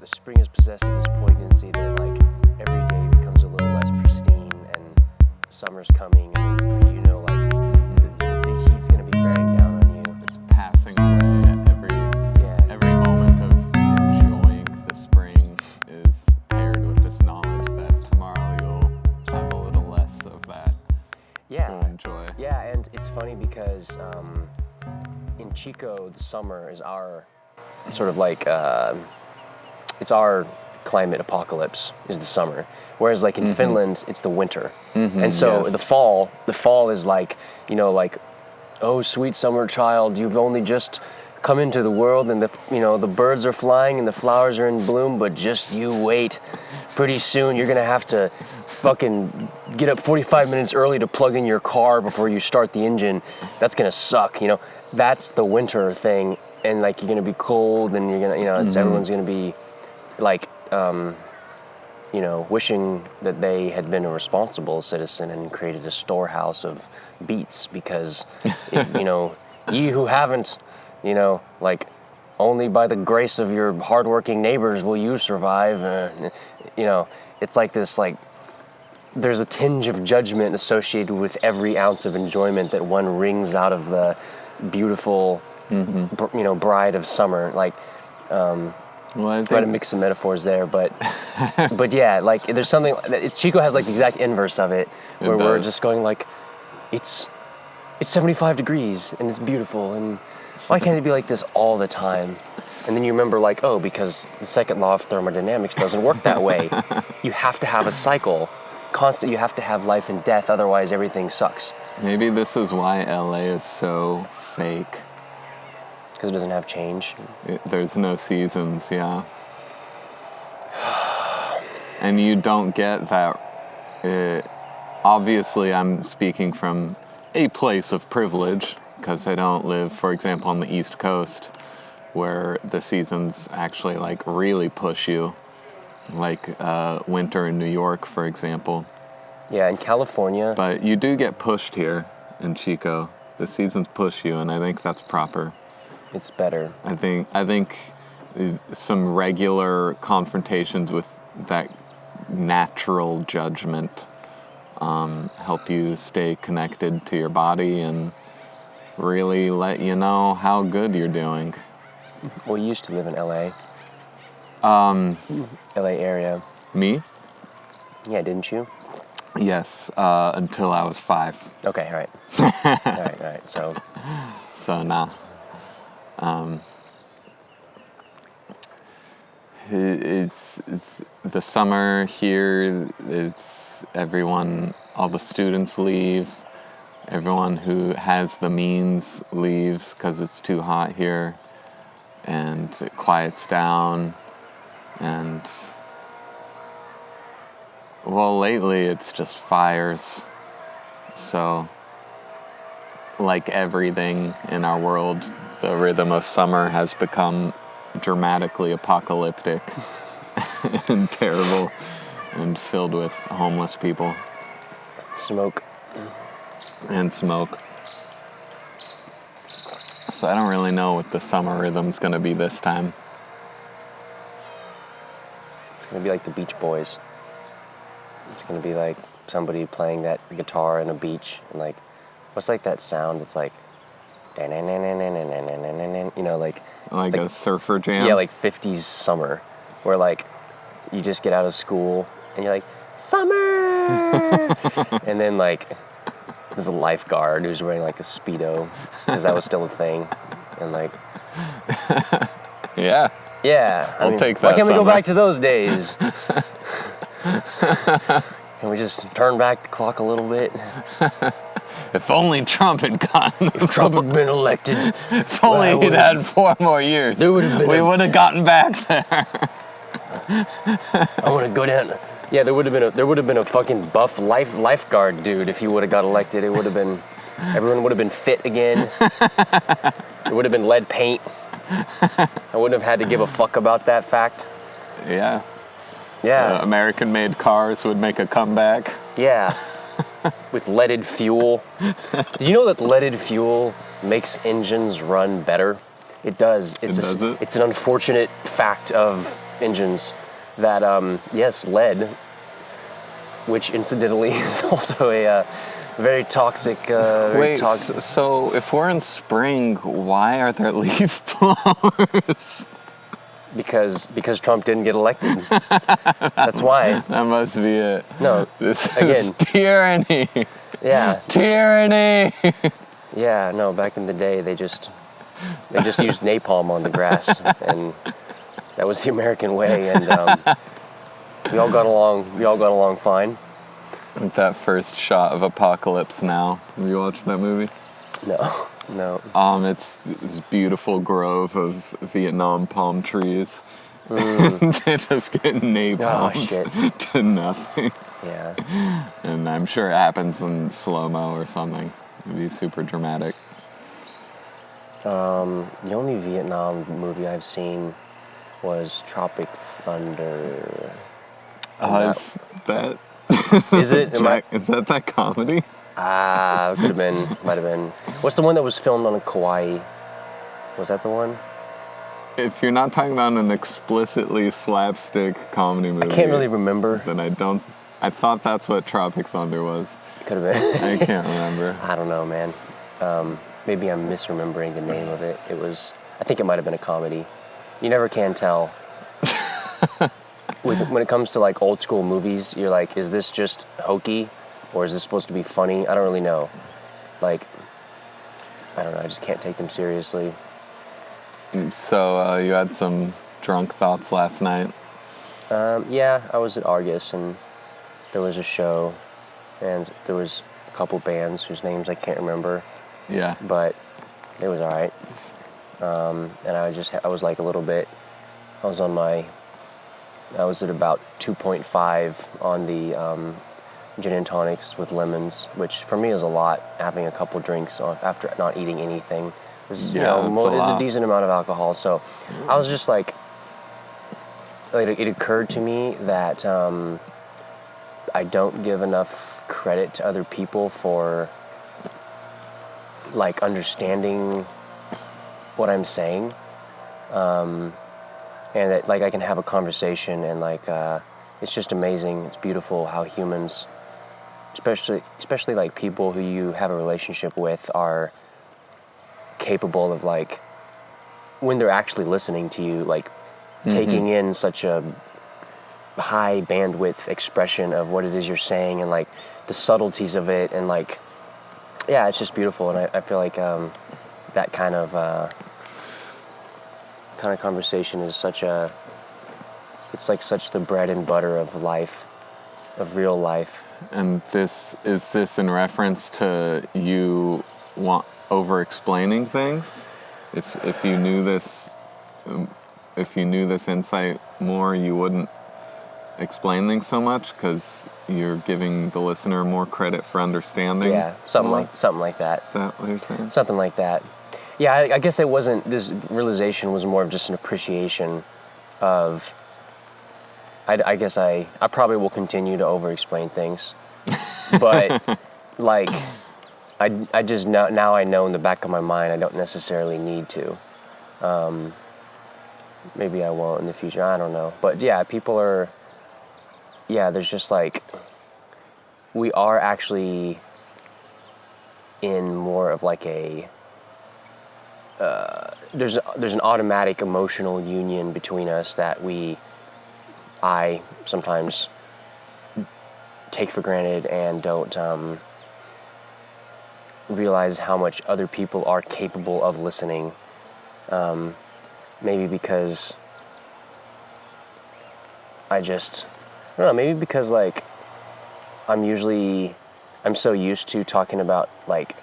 the spring is possessed of this poignancy that like every day becomes a little less pristine, and summer's coming, and you know, like the heat's gonna be bearing down on you. It's passing away at every moment of enjoying the spring is paired with this knowledge that tomorrow you'll have a little less of that to enjoy. Yeah, and it's funny because in Chico, the summer is our sort of like it's our climate apocalypse is the summer, whereas like in Finland it's the winter. And so the fall is like, you know, like, oh sweet summer child, you've only just come into the world, and the birds are flying and the flowers are in bloom, but just you wait, pretty soon you're gonna have to fucking get up 45 minutes early to plug in your car before you start the engine. That's gonna suck, you know. That's the winter thing, and like you're gonna be cold, and you're gonna, you know, everyone's gonna be like, you know, wishing that they had been a responsible citizen and created a storehouse of beets, because if, you know, ye who haven't, you know, like only by the grace of your hardworking neighbors will you survive. You know, it's like this, like there's a tinge of judgment associated with every ounce of enjoyment that one wrings out of the beautiful, you know, bride of summer. Like, well, I try to mix some metaphors there, but but yeah, like there's something. Chico has like the exact inverse of it, where we're just going like, it's 75 degrees and it's beautiful, and why can't it be like this all the time? And then you remember like, oh, because the second law of thermodynamics doesn't work that way. You have to have a cycle, constant. You have to have life and death, otherwise everything sucks. Maybe this is why LA is so fake. Because it doesn't have change. There's no seasons, yeah. And you don't get that. Obviously, I'm speaking from a place of privilege, because I don't live, for example, on the East Coast, where the seasons actually like really push you, like winter in New York, for example. Yeah, in California. But you do get pushed here in Chico. The seasons push you, and I think that's proper. It's better. I think some regular confrontations with that natural judgment help you stay connected to your body and really let you know how good you're doing. Well, you used to live in LA. LA area. Me? Yeah, didn't you? Yes, until I was 5. Okay, all right. all right. So nah. It's the summer here. It's everyone, all the students leave. Everyone who has the means leaves because it's too hot here, and it quiets down. And well, lately it's just fires. So, like everything in our world, the rhythm of summer has become dramatically apocalyptic and terrible and filled with homeless people. Smoke. And smoke. So I don't really know what the summer rhythm's gonna be this time. It's gonna be like the Beach Boys. It's gonna be like somebody playing that guitar in a beach, and like, what's like that sound? It's like, you know, like a surfer jam? Yeah, like 50s summer, where like you just get out of school and you're like, summer! And then like there's a lifeguard who's wearing like a Speedo, because that was still a thing. And like, yeah. I'll take that. Why can't we summer. go back to those days? Can we just turn back the clock a little bit? If only Trump had gotten. If Trump had been elected. If only he'd had 4 more years. We would have gotten back there. I want to go down. Yeah, there would have been a fucking buff lifeguard dude if he would have got elected. It would have been, everyone would have been fit again. It would have been lead paint. I wouldn't have had to give a fuck about that fact. Yeah. American-made cars would make a comeback. Yeah. With leaded fuel. Did you know that leaded fuel makes engines run better? It does. It's an unfortunate fact of engines that, yes, lead, which incidentally is also a very toxic. Wait, so if we're in spring, why are there leaf blowers? Because Trump didn't get elected. That's why. That must be it. No, This again. is tyranny. Yeah. Tyranny. Yeah, no, back in the day they just used napalm on the grass, and that was the American way, and we all got along fine. That first shot of Apocalypse Now. Have you watched that movie? No. It's this beautiful grove of Vietnam palm trees. They just get napalmed to nothing. Yeah. And I'm sure it happens in slow-mo or something. It'd be super dramatic. The only Vietnam movie I've seen was Tropic Thunder. Is that... Is it? Is that comedy? It could have been. Might have been. What's the one that was filmed on Kauai? Was that the one? If you're not talking about an explicitly slapstick comedy movie... I can't really remember. Then I thought that's what Tropic Thunder was. Could have been. I can't remember. I don't know, man. Maybe I'm misremembering the name of it. I think it might have been a comedy. You never can tell. When it comes to like old school movies, you're like, is this just hokey, or is this supposed to be funny? I don't really know. Like, I don't know. I just can't take them seriously. So you had some drunk thoughts last night. Yeah, I was at Argus, and there was a show, and there was a couple bands whose names I can't remember. Yeah. But it was all right. And I was like a little bit. I was at about 2.5 on the gin and tonics with lemons, which for me is a lot, having a couple drinks after not eating anything. It's a decent amount of alcohol, so I was just like, it occurred to me that I don't give enough credit to other people for like understanding what I'm saying. And that like I can have a conversation, and like it's just amazing. It's beautiful how humans, especially like people who you have a relationship with, are capable of like, when they're actually listening to you, like taking in such a high bandwidth expression of what it is you're saying, and like the subtleties of it, and like, yeah, it's just beautiful. And I feel like that kind of conversation is it's like such the bread and butter of life, of real life. And is this in reference to you over-explaining things? If you knew this insight more, you wouldn't explain things so much because you're giving the listener more credit for understanding. Yeah, something like that. Is that what you're saying? Something like that. Yeah, I guess it wasn't, this realization was more of just an appreciation of, I guess I probably will continue to over-explain things, but like, I just, now I know in the back of my mind I don't necessarily need to. Maybe I won't in the future, I don't know. But yeah, there's just like, we are actually in more of like a, there's an automatic emotional union between us that I sometimes take for granted and don't realize how much other people are capable of listening. Maybe because I don't know, maybe because like I'm so used to talking about like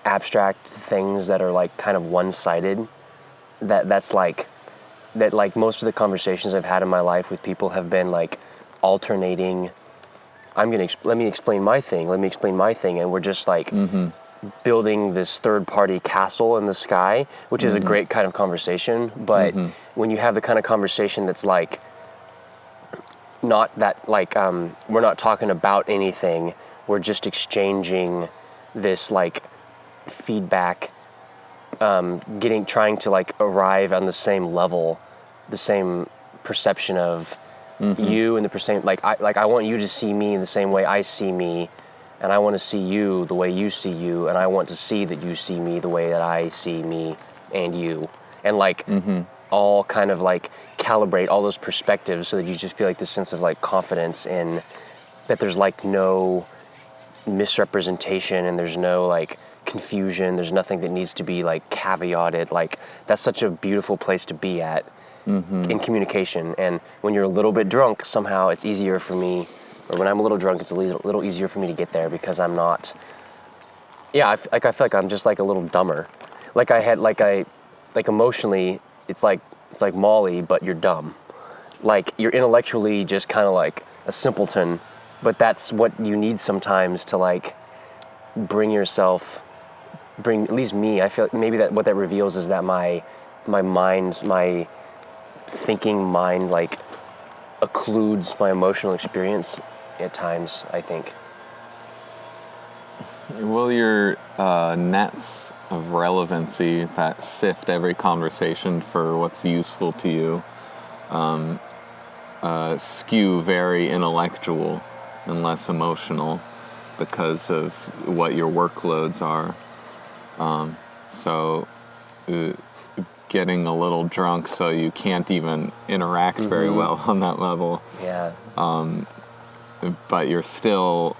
abstract things that are like kind of one-sided, that's like most of the conversations I've had in my life with people have been like alternating, let me explain my thing, and we're just like building this third-party castle in the sky, which is a great kind of conversation, but when you have the kind of conversation that's like not that like we're not talking about anything, we're just exchanging this like feedback, trying to like arrive on the same level, the same perception of you, and the same, like I want you to see me in the same way I see me, and I want to see you the way you see you, and I want to see that you see me the way that I see me and you, and like all kind of like calibrate all those perspectives so that you just feel like this sense of like confidence in that there's like no misrepresentation and there's no like confusion, there's nothing that needs to be like caveated. Like that's such a beautiful place to be at in communication. And when you're a little bit drunk, somehow it's easier for me, or when I'm a little drunk, it's a little easier for me to get there because I'm not, I feel like I'm just like a little dumber. Like emotionally, it's like Molly, but you're dumb. Like you're intellectually just kind of like a simpleton, but that's what you need sometimes to like bring, at least me, I feel like maybe that what that reveals is that my thinking mind like occludes my emotional experience at times, I think. Well, your nets of relevancy that sift every conversation for what's useful to you skew very intellectual and less emotional because of what your workloads are. So getting a little drunk so you can't even interact very well on that level. Yeah. But you're still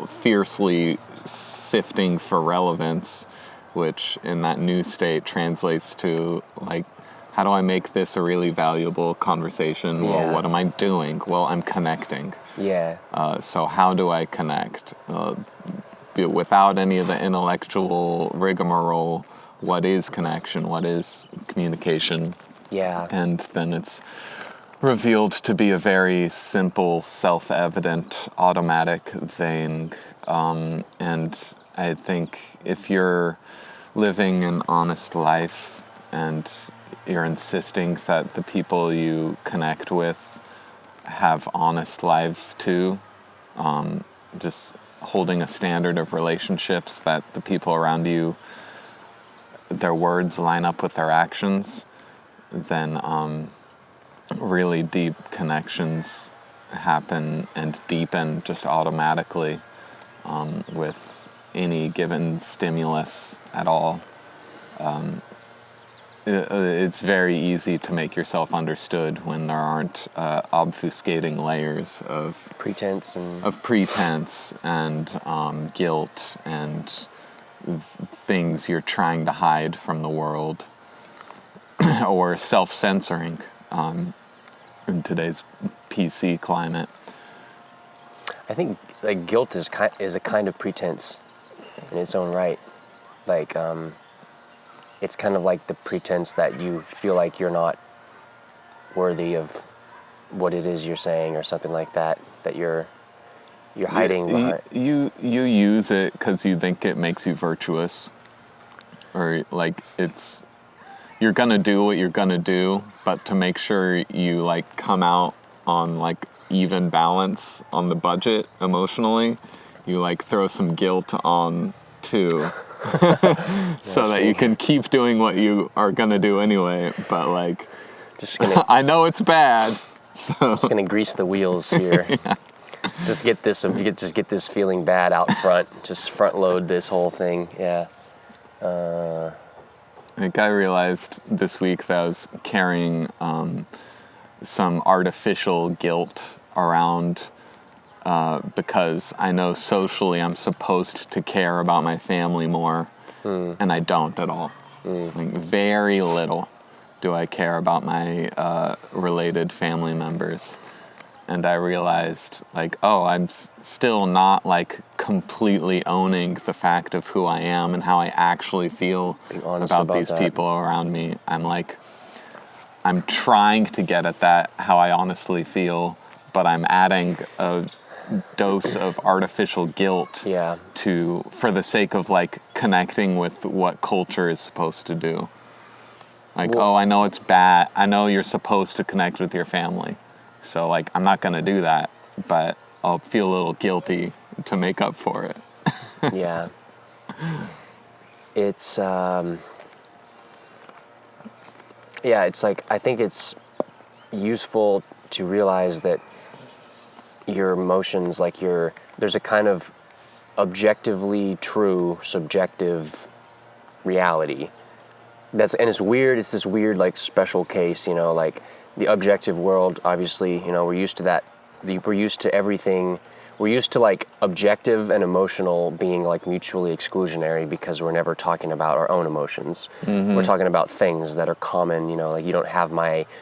fiercely sifting for relevance, which in that new state translates to like, how do I make this a really valuable conversation? Yeah. Well, what am I doing? Well, I'm connecting. Yeah. So how do I connect? Without any of the intellectual rigmarole, what is connection? What is communication? Yeah. And then it's revealed to be a very simple, self-evident, automatic thing. And I think if you're living an honest life and you're insisting that the people you connect with have honest lives too, just holding a standard of relationships that the people around you, their words line up with their actions, then really deep connections happen and deepen just automatically with any given stimulus at all. It's very easy to make yourself understood when there aren't obfuscating layers of pretense and guilt and things you're trying to hide from the world or self-censoring in today's PC climate. I think like guilt is a kind of pretense in its own right. Like it's kind of like the pretense that you feel like you're not worthy of what it is you're saying or something like that, that you're hiding behind. You use it because you think it makes you virtuous, or like you're gonna do what you're gonna do, but to make sure you like come out on like even balance on the budget emotionally, you like throw some guilt on too. So that you can keep doing what you are gonna do anyway, but like just gonna I know it's bad, so just gonna grease the wheels here. Yeah. Just get this feeling bad out front. Just front load this whole thing. Yeah. Like I realized this week that I was carrying some artificial guilt around because I know socially I'm supposed to care about my family more, and I don't at all. Like very little do I care about my related family members. And I realized, like, oh, I'm still not, like, completely owning the fact of who I am and how I actually feel about these people around me. I'm trying to get at that, how I honestly feel, but I'm adding a dose of artificial guilt for the sake of, like, connecting with what culture is supposed to do. Like, well, oh, I know it's bad. I know you're supposed to connect with your family. So, like, I'm not going to do that, but I'll feel a little guilty to make up for it. Yeah. It's, Yeah, it's like, I think it's useful to realize that your emotions, like there's a kind of objectively true, subjective reality. And it's weird, it's this weird, like, special case, like, the objective world, obviously, we're used to that. We're used to everything. We're used to, like, objective and emotional being, like, mutually exclusionary because we're never talking about our own emotions. We're talking about things that are common, like, you're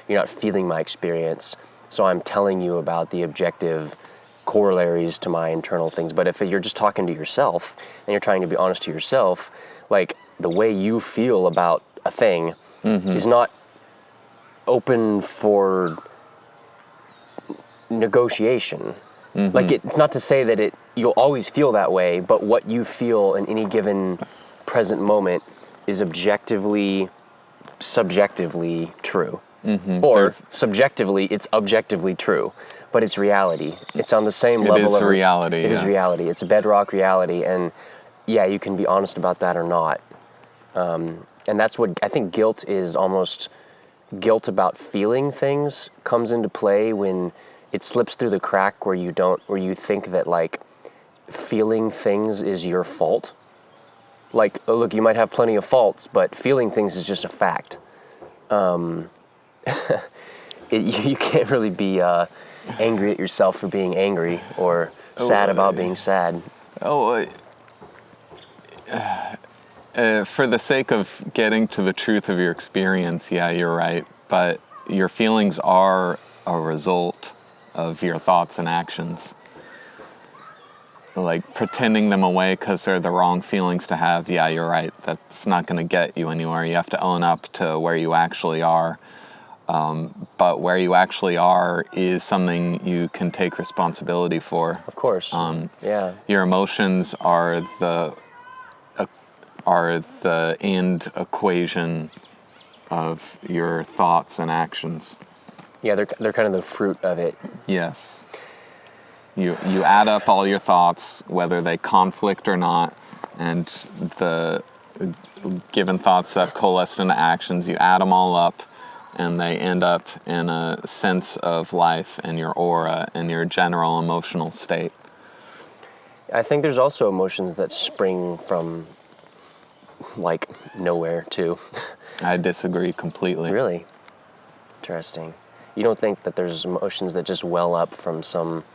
not feeling my experience, so I'm telling you about the objective corollaries to my internal things. But if you're just talking to yourself and you're trying to be honest to yourself, like, the way you feel about a thing is not open for negotiation. Like, it's not to say that you'll always feel that way, but what you feel in any given present moment is subjectively true. Or subjectively, it's objectively true, but it's reality. It's on the same level of reality. It is reality. It's a bedrock reality, and yeah, you can be honest about that or not. And that's what I think guilt is. Almost guilt about feeling things comes into play when it slips through the crack where you think that, like, feeling things is your fault. Like, oh, look, you might have plenty of faults, but feeling things is just a fact. You can't really be angry at yourself for being angry, or sad about being sad. For the sake of getting to the truth of your experience, yeah, you're right. But your feelings are a result of your thoughts and actions. Like, pretending them away because they're the wrong feelings to have, yeah, you're right. That's not going to get you anywhere. You have to own up to where you actually are. But where you actually are is something you can take responsibility for. Of course. Yeah. Your emotions are the end equation of your thoughts and actions. Yeah, they're kind of the fruit of it. Yes. You add up all your thoughts, whether they conflict or not, and the given thoughts that have coalesced into actions, you add them all up, and they end up in a sense of life and your aura and your general emotional state. I think there's also emotions that spring from, like, nowhere, too. I disagree completely. Really? Interesting. You don't think that there's emotions that just well up from some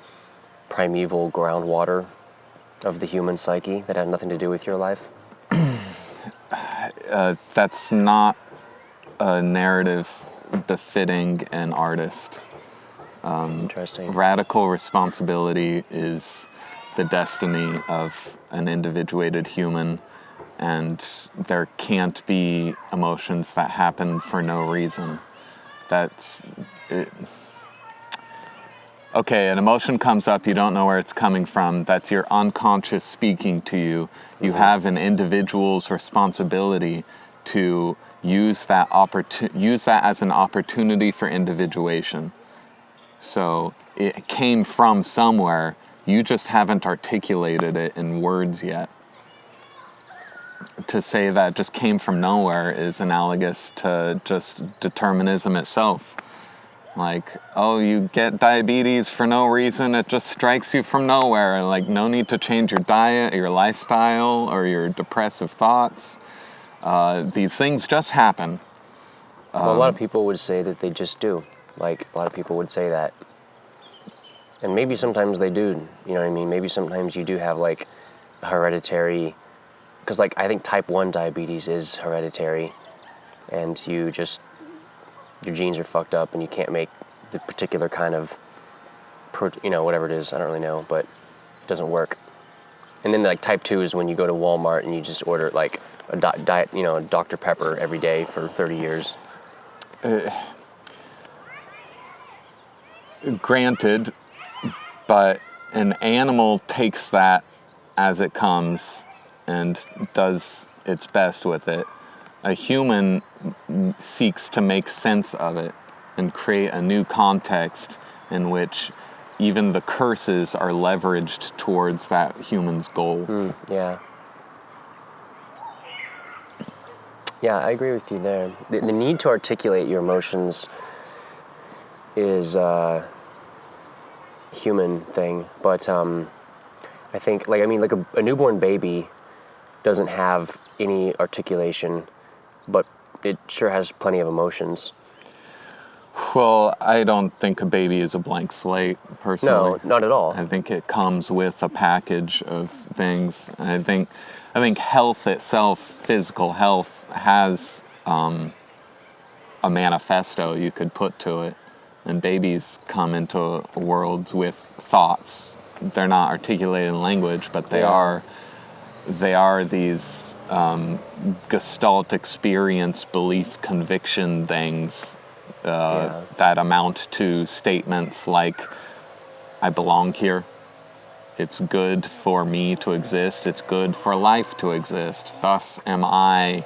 primeval groundwater of the human psyche that have nothing to do with your life? That's not a narrative befitting an artist. Interesting. Radical responsibility is the destiny of an individuated human, and there can't be emotions that happen for no reason. That's it. Okay, an emotion comes up, you don't know where it's coming from. That's your unconscious speaking to you. You have an individual's responsibility to use that as an opportunity for individuation. So it came from somewhere. You just haven't articulated it in words yet. To say that just came from nowhere is analogous to just determinism itself. Like, oh, you get diabetes for no reason, it just strikes you from nowhere. Like, no need to change your diet, your lifestyle, or your depressive thoughts. These things just happen. Well, a lot of people would say that they just do. Like, a lot of people would say that. And maybe sometimes they do, you know what I mean? Maybe sometimes you do have, like, hereditary... Because, like, I think type 1 diabetes is hereditary. And your genes are fucked up and you can't make the particular kind of, whatever it is, I don't really know, but it doesn't work. And then, like, type 2 is when you go to Walmart and you just order, like, a diet, Dr. Pepper every day for 30 years. Granted, but an animal takes that as it comes and does its best with it. A human seeks to make sense of it and create a new context in which even the curses are leveraged towards that human's goal. Yeah. Yeah, I agree with you there. The need to articulate your emotions is a human thing, but I think, like, I mean, like a newborn baby doesn't have any articulation, but it sure has plenty of emotions. Well, I don't think a baby is a blank slate, personally. No, not at all. I think it comes with a package of things. And I think health itself, physical health, has a manifesto you could put to it. And babies come into worlds with thoughts. They're not articulated in language, but they are these Gestalt experience, belief, conviction things that amount to statements like, I belong here. It's good for me to exist. It's good for life to exist. Thus am I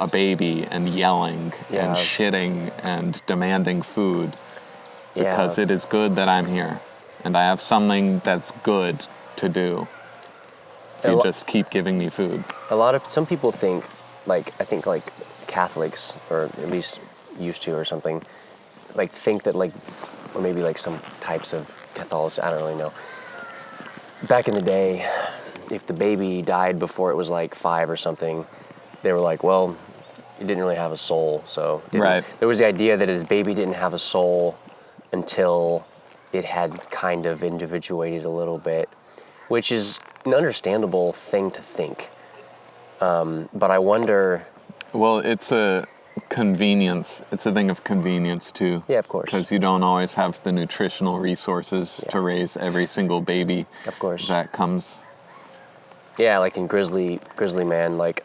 a baby and yelling and shitting and demanding food because it is good that I'm here. And I have something that's good to do if you just keep giving me food. Some people think, like, I think like Catholics, or at least used to or something, like think that, like, or maybe like some types of Catholicism, I don't really know. Back in the day, if the baby died before it was like 5 or something, they were like, well, it didn't really have a soul, so Right. There was the idea that his baby didn't have a soul until it had kind of individuated a little bit, which is an understandable thing to think. But I wonder... Well, it's a convenience. It's a thing of convenience, too. Yeah, of course. Because you don't always have the nutritional resources to raise every single baby. Of course. That comes... Yeah, like in Grizzly Man, like,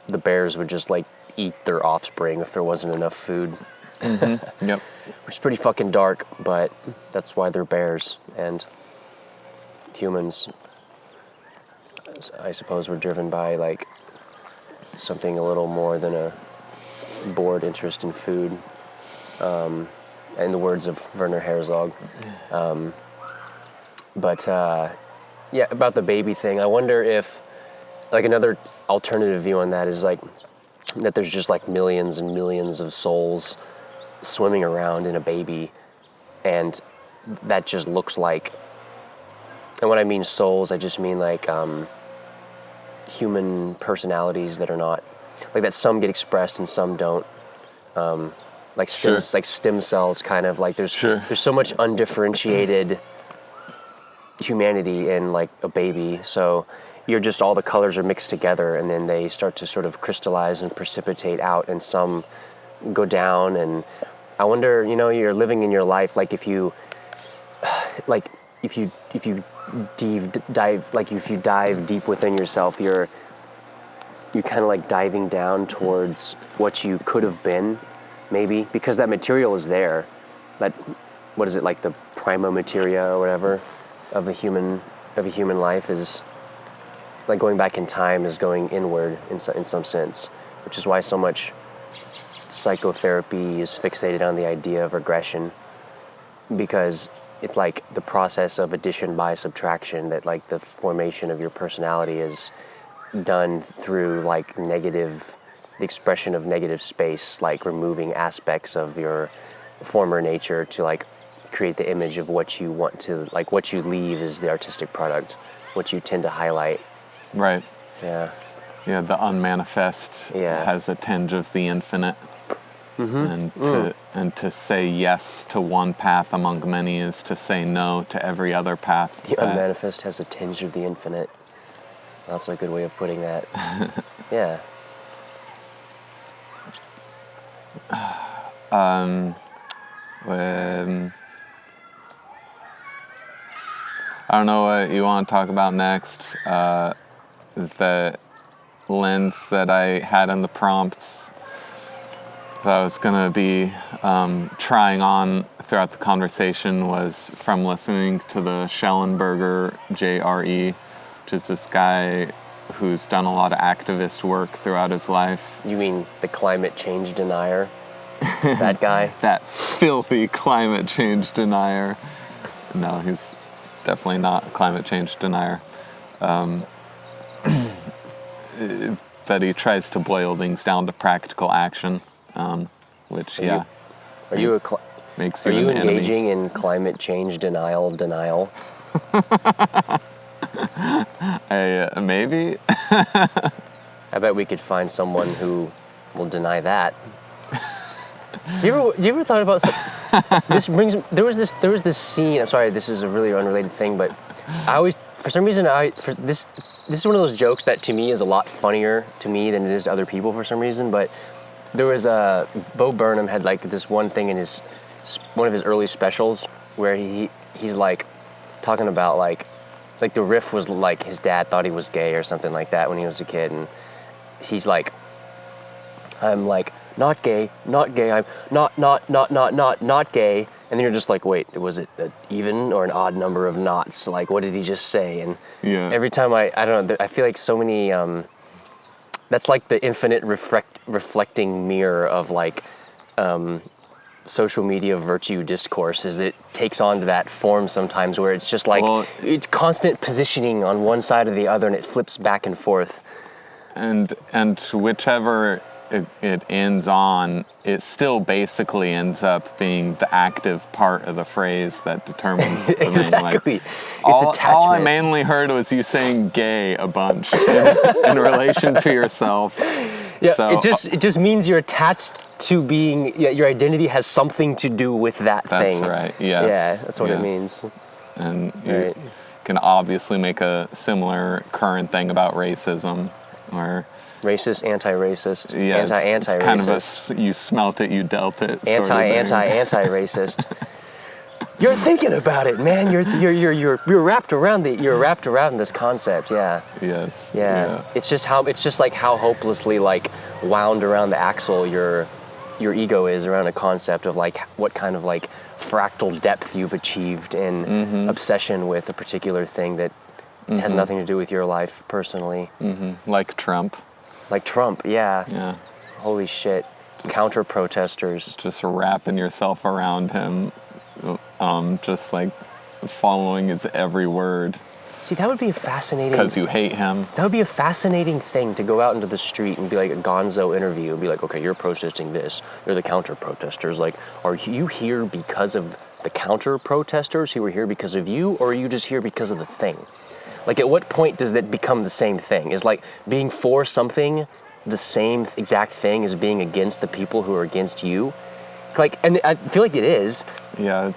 the bears would just, like, eat their offspring if there wasn't enough food. Mm-hmm. Yep. Which is pretty fucking dark, but that's why they're bears. And humans, I suppose, were driven by, like, something a little more than a bored interest in food. In the words of Werner Herzog. Yeah, about the baby thing, I wonder if, like, another alternative view on that is, like, that there's just, like, millions and millions of souls swimming around in a baby, and that just looks like, and when I mean souls, I just mean, like, human personalities that are not, like, that some get expressed and some don't, like stem cells, kind of, like, there's so much undifferentiated humanity in, like, a baby, so you're just, all the colors are mixed together, and then they start to sort of crystallize and precipitate out, and some go down. And I wonder, you're living in your life, like, if you dive deep within yourself, you're kind of like diving down towards what you could have been, maybe, because that material is there. That, what is it, like the prima materia or whatever of a human life is, like, going back in time is going inward in some sense, which is why so much psychotherapy is fixated on the idea of regression, because it's like the process of addition by subtraction, that, like, the formation of your personality is done through, like, the expression of negative space, like removing aspects of your former nature to, like, create the image of what you want to, like, what you leave is the artistic product, what you tend to highlight. Right. Yeah. Yeah, the unmanifest has a tinge of the infinite. Mm-hmm. And to say yes to one path among many is to say no to every other path. The unmanifest has a tinge of the infinite. That's a good way of putting that. Yeah. I don't know what you want to talk about next. The lens that I had in the prompts that I was going to be trying on throughout the conversation was from listening to the Schellenberger JRE, which is this guy who's done a lot of activist work throughout his life. You mean the climate change denier? That guy? That filthy climate change denier. No, he's definitely not a climate change denier. that he tries to boil things down to practical action, which Are you makes are you you an enemy. engaging in climate change denial? Maybe. I bet we could find someone who will deny that. You ever thought about there was this scene. I'm sorry, this is a really unrelated thing, but I always, for some reason, this is one of those jokes that to me is a lot funnier to me than it is to other people for some reason. But there was Bo Burnham had like this one thing in one of his early specials where he's like talking about like the riff was like his dad thought he was gay or something like that when he was a kid, and he's like, I'm like, not gay, I'm not gay. And then you're just like, wait, was it an even or an odd number of knots? Like, what did he just say? And every time I don't know, I feel like so many, that's like the infinite reflecting mirror of like social media virtue discourse, is it takes on to that form sometimes where it's just like, it's constant positioning on one side or the other and it flips back and forth. And whichever it ends on, it still basically ends up being the active part of the phrase that determines the thing. Exactly. Like, It's attachment. all I mainly heard was you saying gay a bunch in relation to yourself. Yeah, so, it just means you're attached to being, your identity has something to do with that thing. That's right, yes. Yeah, that's what it means. And you can obviously make a similar current thing about racism, or racist, anti-racist, yeah, anti-racist. It's kind of you smelt it, you dealt it. Anti-racist. You're thinking about it, man. You're wrapped around this concept. Yeah. Yes. Yeah. It's just like how hopelessly like wound around the axle your ego is around a concept of like what kind of like fractal depth you've achieved in obsession with a particular thing that has nothing to do with your life personally. Like Trump. Like Trump, yeah. Yeah. Holy shit. Counter protesters. Just wrapping yourself around him, just like following his every word. See, that would be a fascinating... Because you hate him. That would be a fascinating thing to go out into the street and be like a gonzo interview and be like, okay, you're protesting this. You're the counter protesters. Like, are you here because of the counter protesters who are here because of you, or are you just here because of the thing? Like, at what point does that become the same thing? Is like being for something the same exact thing as being against the people who are against you? Like, and I feel like it is. Yeah,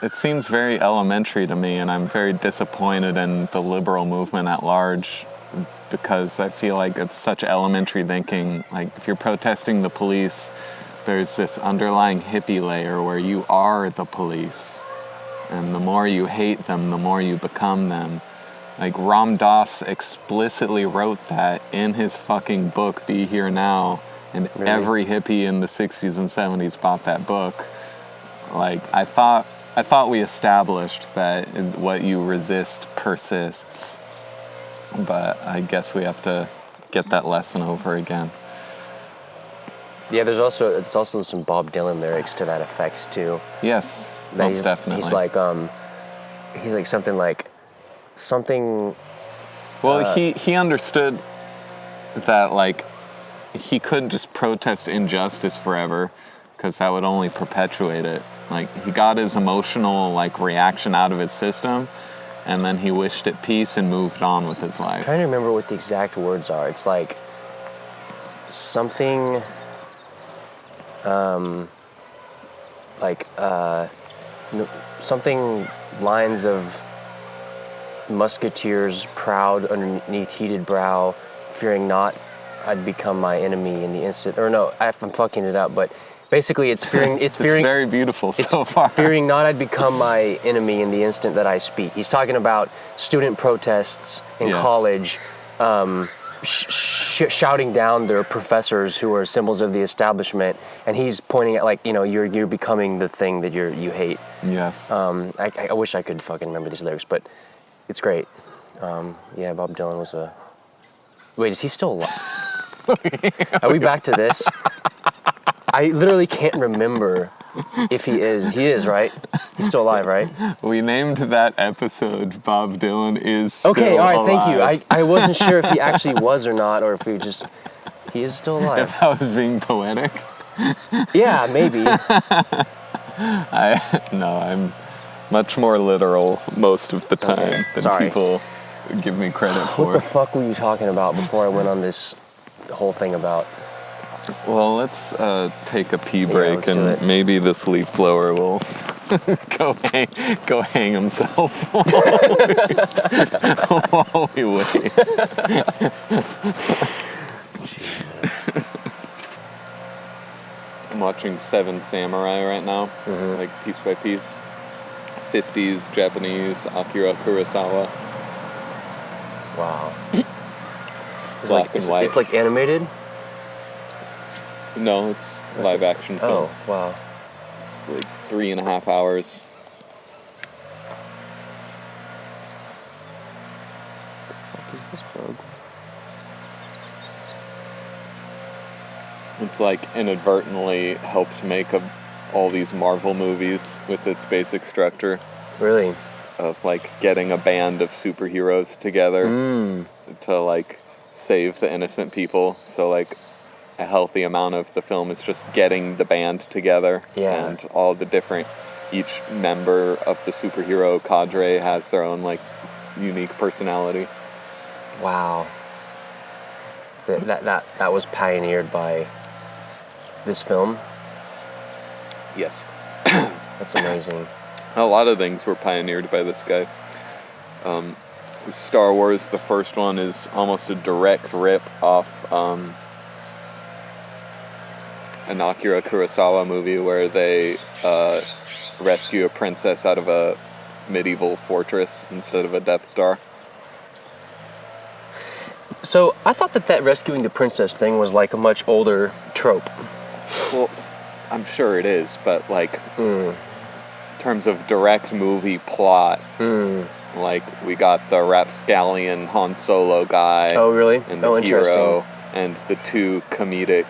it seems very elementary to me, and I'm very disappointed in the liberal movement at large, because I feel like it's such elementary thinking. Like, if you're protesting the police, there's this underlying hippie layer where you are the police. And the more you hate them, the more you become them. Like, Ram Dass explicitly wrote that in his fucking book, Be Here Now, and Really? Every hippie in the 60s and 70s bought that book. Like, I thought we established that what you resist persists, but I guess we have to get that lesson over again. Yeah, it's also some Bob Dylan lyrics to that effect too. Yes. Most definitely. He's like something like something. Well, he understood that like he couldn't just protest injustice forever, because that would only perpetuate it. Like, he got his emotional like reaction out of his system, and then he wished it peace and moved on with his life. I'm trying to remember what the exact words are. It's like something. Something lines of musketeers proud underneath heated brow, fearing not I'd become my enemy in the instant. Or no, I'm fucking it up, but basically it's fearing. It's very beautiful so far. Fearing not I'd become my enemy in the instant that I speak. He's talking about student protests in college. Shouting down their professors who are symbols of the establishment, and he's pointing at like, you're becoming the thing that you hate. Yes. I wish I could fucking remember these lyrics, but it's great. Yeah, Bob Dylan was a... Wait, is he still alive? Are we back to this? I literally can't remember if he is. He is, right? He's still alive, right? We named that episode Bob Dylan is Still Okay, all right, thank you. Alive. I wasn't sure if he actually was or not, or if he is still alive. If I was being poetic. Yeah, maybe. No, I'm much more literal most of the time than sorry. people give me credit for. What the fuck were you talking about before I went on this whole thing about? Well, let's take a pee break, let's do and it. maybe this leaf blower will go hang himself while we wait. Jesus. I'm watching Seven Samurai right now, like piece by piece. 50s Japanese Akira Kurosawa. Wow. Black and white. It's like animated? No, it's live action film. Oh, wow. It's like 3.5 hours. What the fuck is this bug? It's like inadvertently helped make all these Marvel movies with its basic structure. Really? Of like getting a band of superheroes together to like save the innocent people. So like a healthy amount of the film is just getting the band together. Yeah. And all the different, each member of the superhero cadre has their own like unique personality. Wow. So that was pioneered by this film? Yes. That's amazing. A lot of things were pioneered by this guy. Star Wars, the first one, is almost a direct rip off an Akira Kurosawa movie where they rescue a princess out of a medieval fortress instead of a Death Star. So I thought that rescuing the princess thing was like a much older trope. Well, I'm sure it is, but like in terms of direct movie plot, like we got the rapscallion Han Solo guy. Oh, really? And the hero, and the two comedic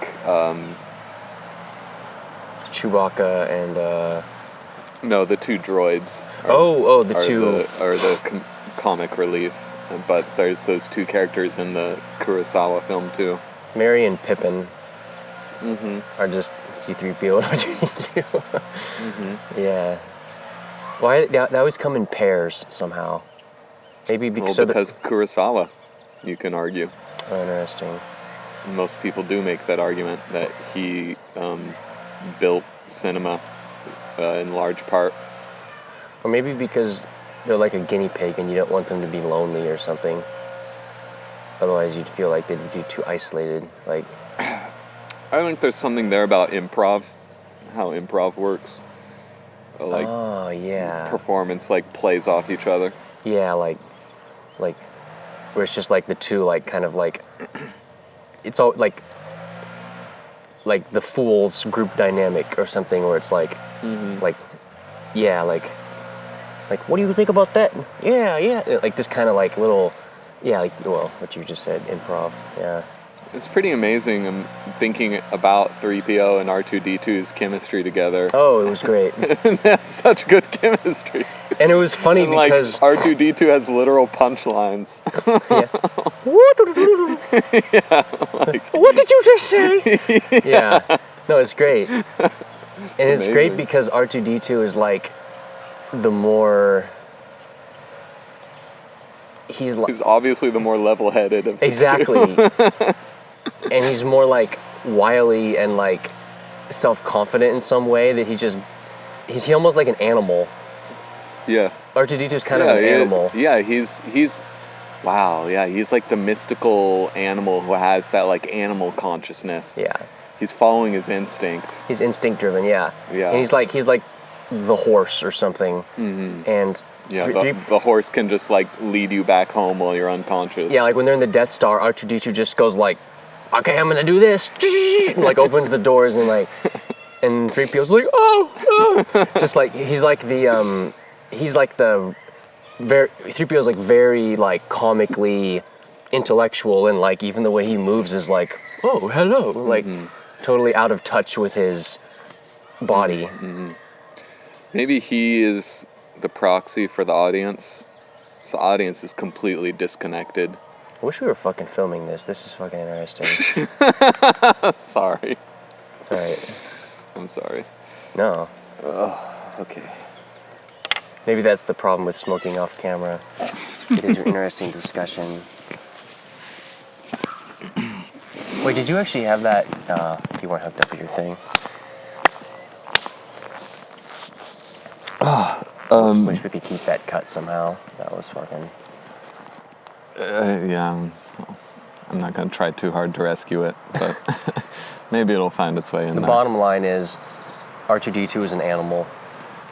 Chewbacca and no, the two droids. The comic relief. But there's those two characters in the Kurosawa film too. Merry and Pippin are just C-3PO and R2-D2. Yeah. Why they always come in pairs somehow? Maybe because Kurosawa, you can argue. Oh, interesting. Most people do make that argument that he built cinema in large part. Or maybe because they're like a guinea pig and you don't want them to be lonely or something. Otherwise you'd feel like they'd be too isolated. Like, I think there's something there about improv, how improv works. Like, oh, yeah. Performance like plays off each other. Yeah, like where it's just like the two like kind of like it's all like the Fools group dynamic or something where it's like like what do you think about that? Yeah, like this kind of like little what you just said, improv. Yeah, it's pretty amazing. I'm thinking about 3PO and R2-D2's chemistry together. Oh, it was great. They have such good chemistry. And it was funny because R2-D2 has literal punchlines. Yeah. Like, what did you just say? Yeah. No, it's great. And it's great because R2-D2 is like the more he's obviously the more level-headed of the exactly. And he's more like wily and like self-confident in some way that he's almost like an animal. Yeah. R2-D2 is kind of an animal. Yeah, he's wow, yeah, he's like the mystical animal who has that like animal consciousness. Yeah. He's following his instinct. He's instinct driven, yeah. Yeah. And he's like the horse or something. And yeah, the horse can just like lead you back home while you're unconscious. Yeah, like when they're in the Death Star, R2-D2 just goes like, okay, I'm gonna do this. And like opens the doors and like, and 3PO's like, oh. Just like, he's like the 3PO's like very like comically intellectual and like even the way he moves is like, oh, hello. Like, totally out of touch with his body. Maybe he is the proxy for the audience. So the audience is completely disconnected. I wish we were fucking filming this. This is fucking interesting. Sorry. It's alright. I'm sorry. No. Okay. Maybe that's the problem with smoking off camera. Get into an interesting discussion. Wait, did you actually have that? You weren't hooked up with your thing. Wish we could keep that cut somehow. That was fucking... Yeah. I'm not going to try too hard to rescue it, but maybe it'll find its way in The there. bottom line is, R2-D2 is an animal.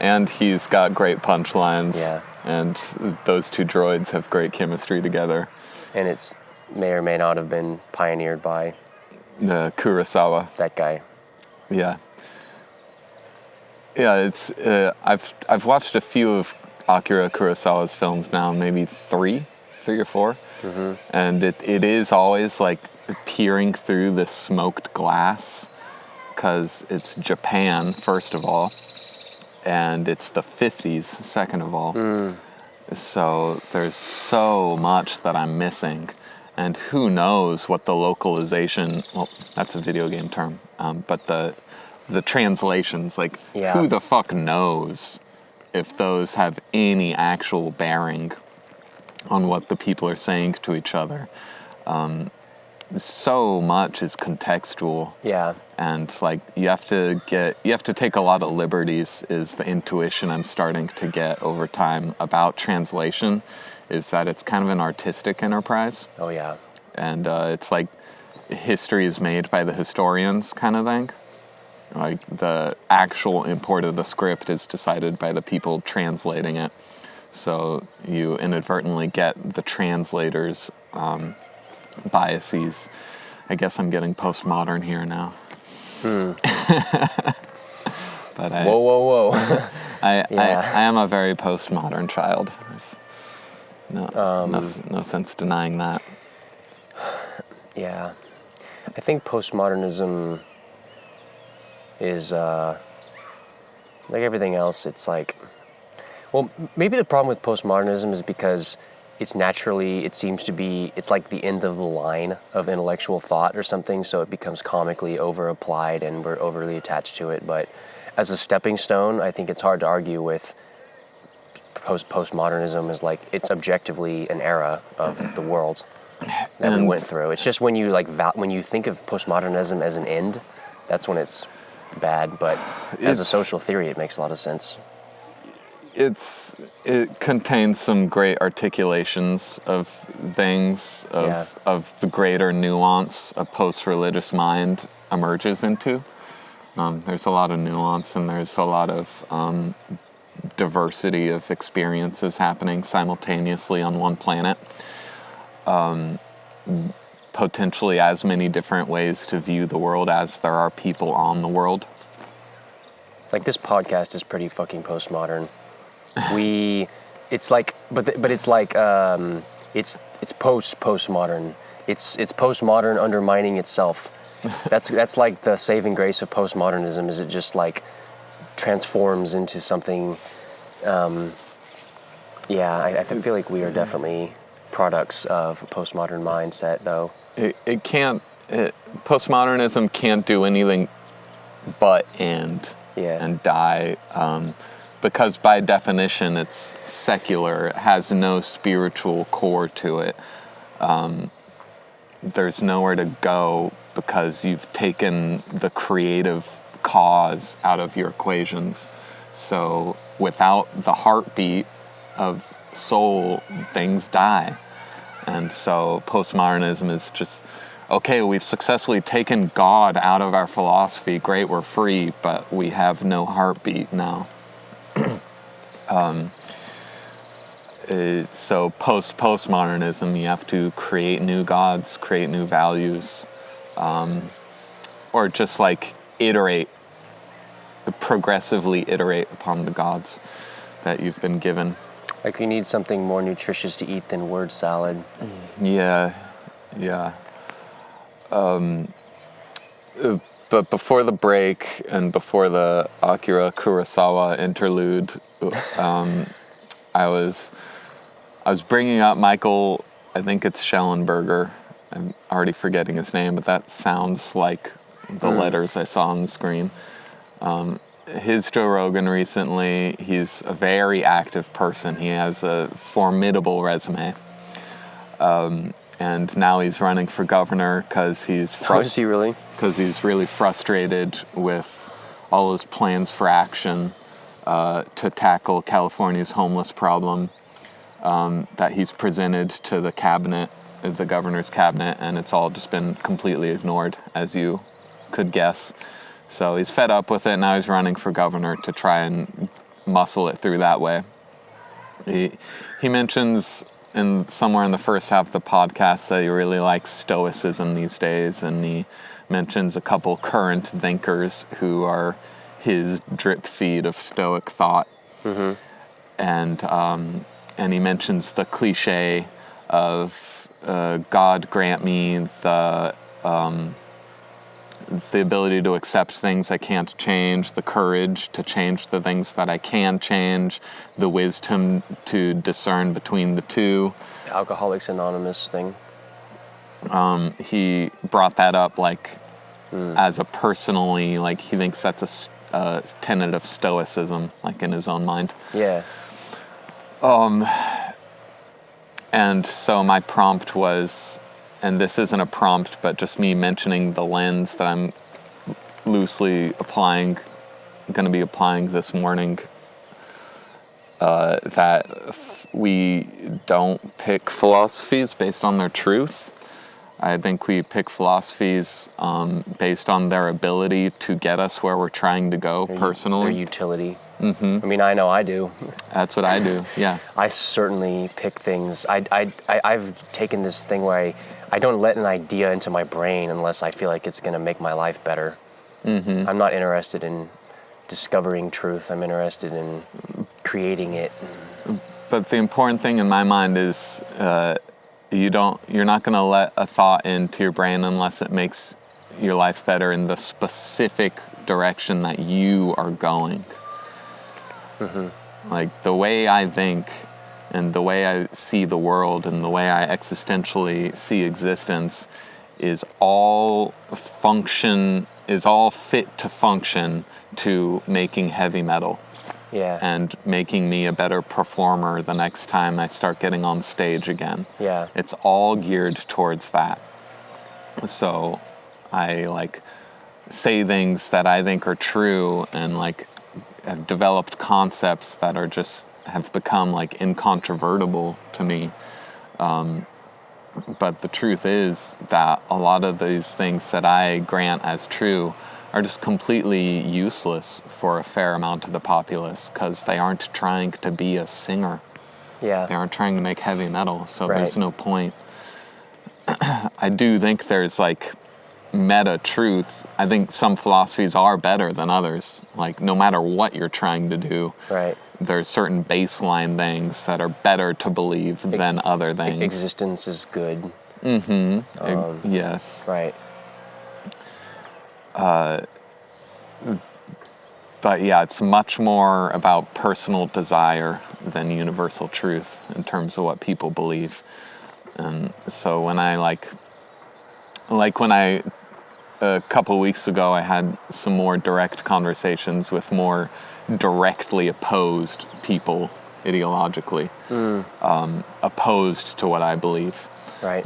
And he's got great punchlines. Yeah. And those two droids have great chemistry together. And it's may or may not have been pioneered by Kurosawa. that guy. Yeah. Yeah, it's I've watched a few of Akira Kurosawa's films now, maybe three or four. Mm-hmm. And it is always like peering through the smoked glass, because it's Japan, first of all, and it's the 50s, second of all. So there's so much that I'm missing, and who knows what the localization, well, that's a video game term, but the translations, like, Yeah. who the fuck knows if those have any actual bearing on what the people are saying to each other. So much is contextual. Yeah. And like you have to take a lot of liberties, is the intuition I'm starting to get over time about translation, is that it's kind of an artistic enterprise. Oh, yeah. And it's like history is made by the historians kind of thing. Like the actual import of the script is decided by the people translating it. So you inadvertently get the translators' biases. I guess I'm getting postmodern here now. But Whoa. I Yeah. am a very postmodern child. There's no sense denying that. Yeah. I think postmodernism is, like everything else, it's like... Well, maybe the problem with postmodernism is because it seems to be, it's like the end of the line of intellectual thought or something, so it becomes comically over-applied and we're overly attached to it. But as a stepping stone, I think it's hard to argue with postmodernism is like, it's objectively an era of the world that we went through. It's just when you when you think of postmodernism as an end, that's when it's bad, but as a social theory, it makes a lot of sense. It contains some great articulations of things, of the greater nuance a post-religious mind emerges into. There's a lot of nuance, and there's a lot of diversity of experiences happening simultaneously on one planet. Potentially as many different ways to view the world as there are people on the world. Like, this podcast is pretty fucking postmodern. It's like, but it's like, it's postmodern. It's postmodern undermining itself. That's like the saving grace of postmodernism, is it just like transforms into something. I feel like we are definitely products of a postmodern mindset, though. Postmodernism can't do anything but end and die. Because by definition, it's secular. It has no spiritual core to it. There's nowhere to go because you've taken the creative cause out of your equations. So without the heartbeat of soul, things die. And so postmodernism is just, okay, we've successfully taken God out of our philosophy. Great, we're free, but we have no heartbeat now. So postmodernism, you have to create new gods, create new values, or just like progressively iterate upon the gods that you've been given. Like, you need something more nutritious to eat than word salad. Yeah. But before the break and before the Akira Kurosawa interlude, I was bringing up Michael, I think it's Schellenberger. I'm already forgetting his name, but that sounds like the letters I saw on the screen. His Joe Rogan recently, he's a very active person. He has a formidable resume. And now he's running for governor because he's Is he really? Because he's really frustrated with all his plans for action to tackle California's homeless problem that he's presented to the cabinet, the governor's cabinet, and it's all just been completely ignored, as you could guess. So he's fed up with it. Now he's running for governor to try and muscle it through that way. He mentions somewhere in the first half of the podcast that he really likes Stoicism these days, and he mentions a couple current thinkers who are his drip feed of Stoic thought. Mm-hmm. And he mentions the cliche of God grant me the ability to accept things I can't change, the courage to change the things that I can change, the wisdom to discern between the two. Alcoholics Anonymous thing. He brought that up as a personally, he thinks that's a tenet of Stoicism, in his own mind. Yeah. And so my prompt was, and this isn't a prompt, but just me mentioning the lens that I'm loosely going to be applying this morning, that we don't pick philosophies based on their truth. I think we pick philosophies based on their ability to get us where we're trying to go personally. Their utility. Mm-hmm. I mean, I know I do. That's what I do, yeah. I certainly pick things. I've taken this thing where I don't let an idea into my brain unless I feel like it's going to make my life better. Mm-hmm. I'm not interested in discovering truth. I'm interested in creating it. But the important thing in my mind is you're not going to let a thought into your brain unless it makes your life better in the specific direction that you are going. Mm-hmm. The way I think and the way I see the world and the way I existentially see existence is all fit to function to making heavy metal. Yeah. And making me a better performer the next time I start getting on stage again. Yeah. It's all geared towards that. So I say things that I think are true and have developed concepts that are have become incontrovertible to me. But the truth is that a lot of these things that I grant as true are just completely useless for a fair amount of the populace because they aren't trying to be a singer. Yeah. They aren't trying to make heavy metal, so Right. There's no point. I do think there's meta truths. I think some philosophies are better than others. No matter what you're trying to do, Right. there's certain baseline things that are better to believe than other things. Existence is good. Mm-hmm. Yes. Right. But yeah, it's much more about personal desire than universal truth in terms of what people believe. And so when I a couple weeks ago, I had some more direct conversations with more directly opposed people ideologically, opposed to what I believe. Right.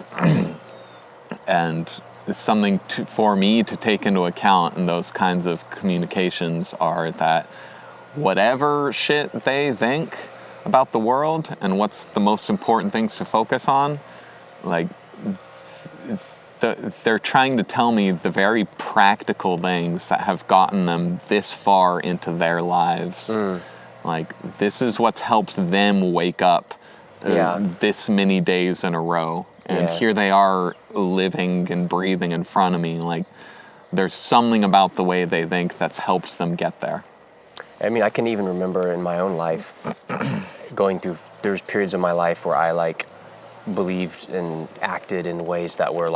And it's something for me to take into account in those kinds of communications are that whatever shit they think about the world and what's the most important things to focus on, they're trying to tell me the very practical things that have gotten them this far into their lives. This is what's helped them wake up this many days in a row. And here they are living and breathing in front of me. There's something about the way they think that's helped them get there. I mean, I can even remember in my own life there's periods of my life where I believed and acted in ways that were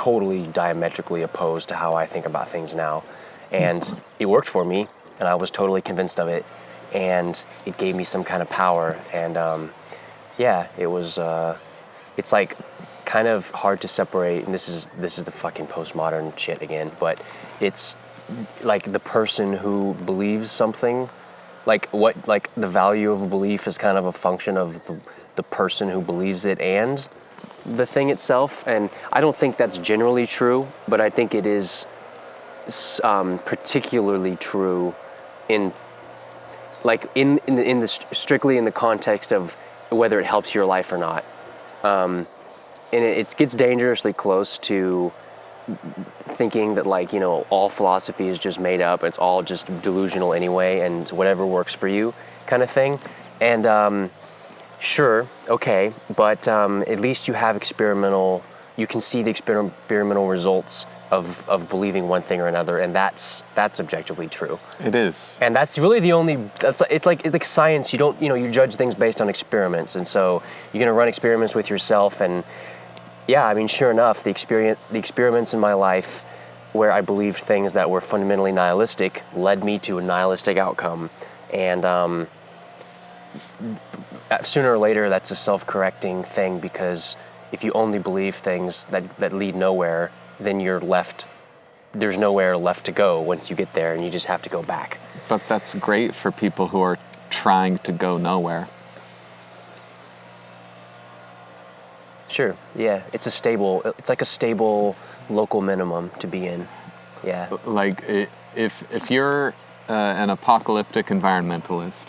totally diametrically opposed to how I think about things now. And it worked for me, and I was totally convinced of it, and it gave me some kind of power. And it was, it's like kind of hard to separate, and this is the fucking postmodern shit again, but it's like the person who believes something, like the value of a belief is kind of a function of the person who believes it and the thing itself. And I don't think that's generally true, but I think it is particularly true in the strictly in the context of whether it helps your life or not. And it gets dangerously close to thinking that, like, you know, all philosophy is just made up, it's all just delusional anyway, and whatever works for you kind of thing. And sure, okay, but at least you have you can see the experimental results of believing one thing or another, and that's objectively true. It is. And that's really the only, it's like science. You judge things based on experiments, and so you're gonna run experiments with yourself. And yeah, I mean, sure enough, the experiments in my life where I believed things that were fundamentally nihilistic led me to a nihilistic outcome. And sooner or later, that's a self-correcting thing, because if you only believe things that lead nowhere, then there's nowhere left to go once you get there, and you just have to go back. But that's great for people who are trying to go nowhere. Sure, yeah, it's like a stable local minimum to be in, yeah. Like, if you're an apocalyptic environmentalist,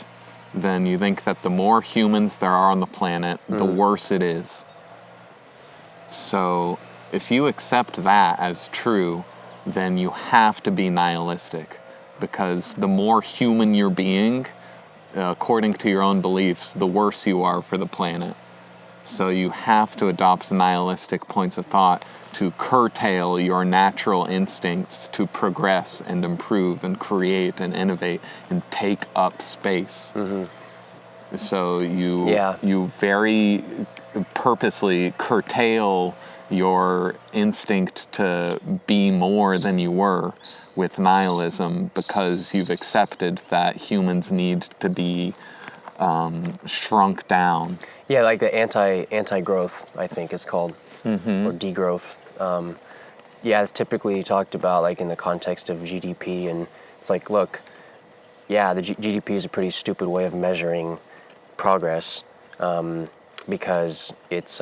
then you think that the more humans there are on the planet, the worse it is. So if you accept that as true, then you have to be nihilistic, because the more human you're being, according to your own beliefs, the worse you are for the planet. So you have to adopt nihilistic points of thought to curtail your natural instincts to progress and improve and create and innovate and take up space. Mm-hmm. So you very purposely curtail your instinct to be more than you were with nihilism, because you've accepted that humans need to be shrunk down. Yeah, like the anti-growth, I think it's called, or degrowth. It's typically talked about like in the context of GDP, and it's like, look, yeah, the GDP is a pretty stupid way of measuring progress, because it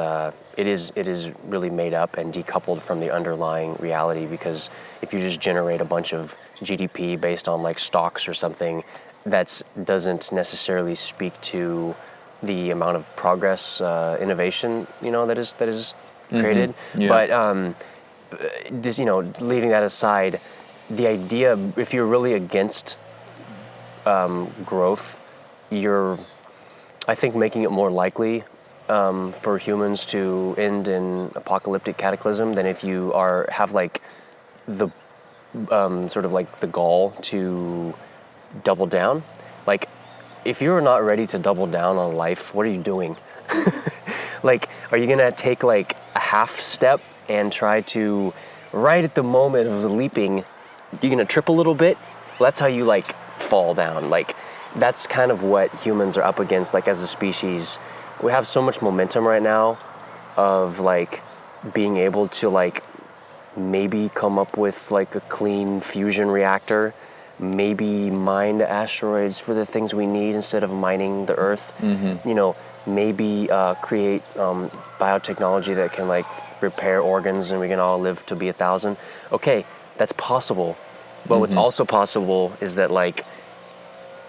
is really made up and decoupled from the underlying reality. Because if you just generate a bunch of GDP based on like stocks or something, that doesn't necessarily speak to the amount of progress, innovation, that is created. Yeah. But just leaving that aside, the idea, if you're really against growth, you're, I think, making it more likely for humans to end in apocalyptic cataclysm than if you have like the sort of like the gall to double down. Like, if you're not ready to double down on life, what are you doing? Like, are you gonna take like a half step and try to, right at the moment of the leaping, you're gonna trip a little bit? Well, that's how you like fall down. Like, that's kind of what humans are up against. Like, as a species, we have so much momentum right now of like being able to like maybe come up with like a clean fusion reactor, maybe mine asteroids for the things we need instead of mining the Earth. Mm-hmm. Maybe create biotechnology that can like repair organs and we can all live to be 1,000. Okay, that's possible. But what's also possible is that like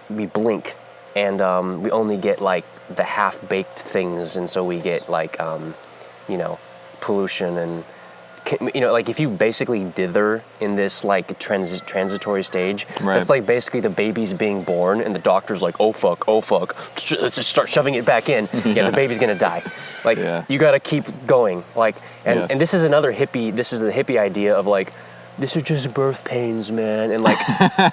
we blink and we only get like the half-baked things, and so we get like pollution and like if you basically dither in this like transitory stage, right. That's like basically the baby's being born and the doctor's like, oh fuck, let's just start shoving it back in. Yeah, the baby's gonna die. Like, you gotta keep going. Like, and this is the hippie idea of like, this is just birth pains, man. And like,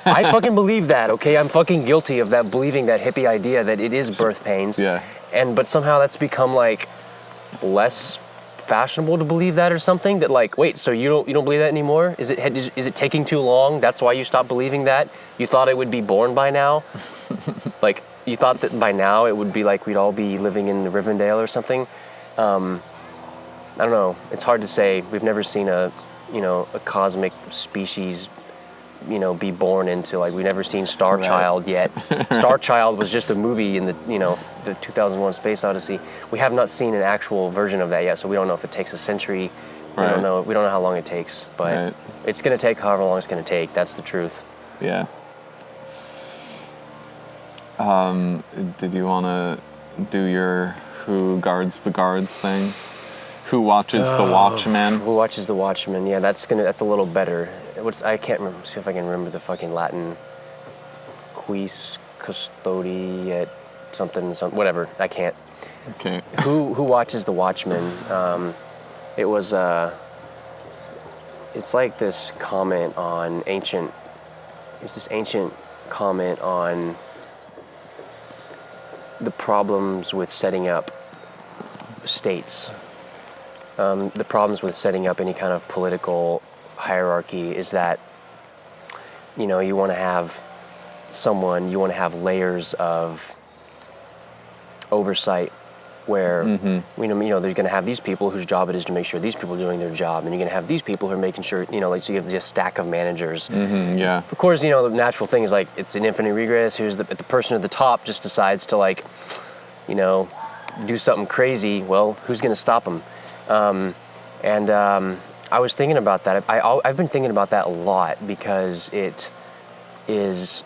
I fucking believe that, okay? I'm fucking guilty of that, believing that hippie idea that it is birth pains. Yeah. But somehow that's become like less fashionable to believe that or something? That like, wait, so you don't believe that anymore? Is it taking too long? That's why you stopped believing that? You thought it would be born by now? Like, you thought that by now it would be like we'd all be living in Rivendell or something? I don't know. It's hard to say. We've never seen a cosmic species, be born into, like, we've never seen Star Child yet. Star Child was just a movie in the 2001 Space Odyssey. We have not seen an actual version of that yet, so we don't know if it takes a century. We don't know how long it takes, but it's going to take however long it's going to take. That's the truth. Yeah. Did you want to do your who guards the guards things? Who watches the Watchmen? Who watches the Watchmen? Yeah, that's a little better. I can't remember. See if I can remember the fucking Latin. Quis custodi et something, whatever. I can't. Okay. Who watches the Watchmen? It was it's like this comment on ancient. It's this ancient comment on the problems with setting up states. The problems with setting up any kind of political hierarchy is that, you want to have layers of oversight where, there's going to have these people whose job it is to make sure these people are doing their job, and you're going to have these people who are making sure, like, so you have this stack of managers. Yeah. Of course, the natural thing is, like, it's an infinite regress. Who's the person at the top just decides to, like, do something crazy. Well, who's going to stop them? I was thinking about that. I've been thinking about that a lot because it is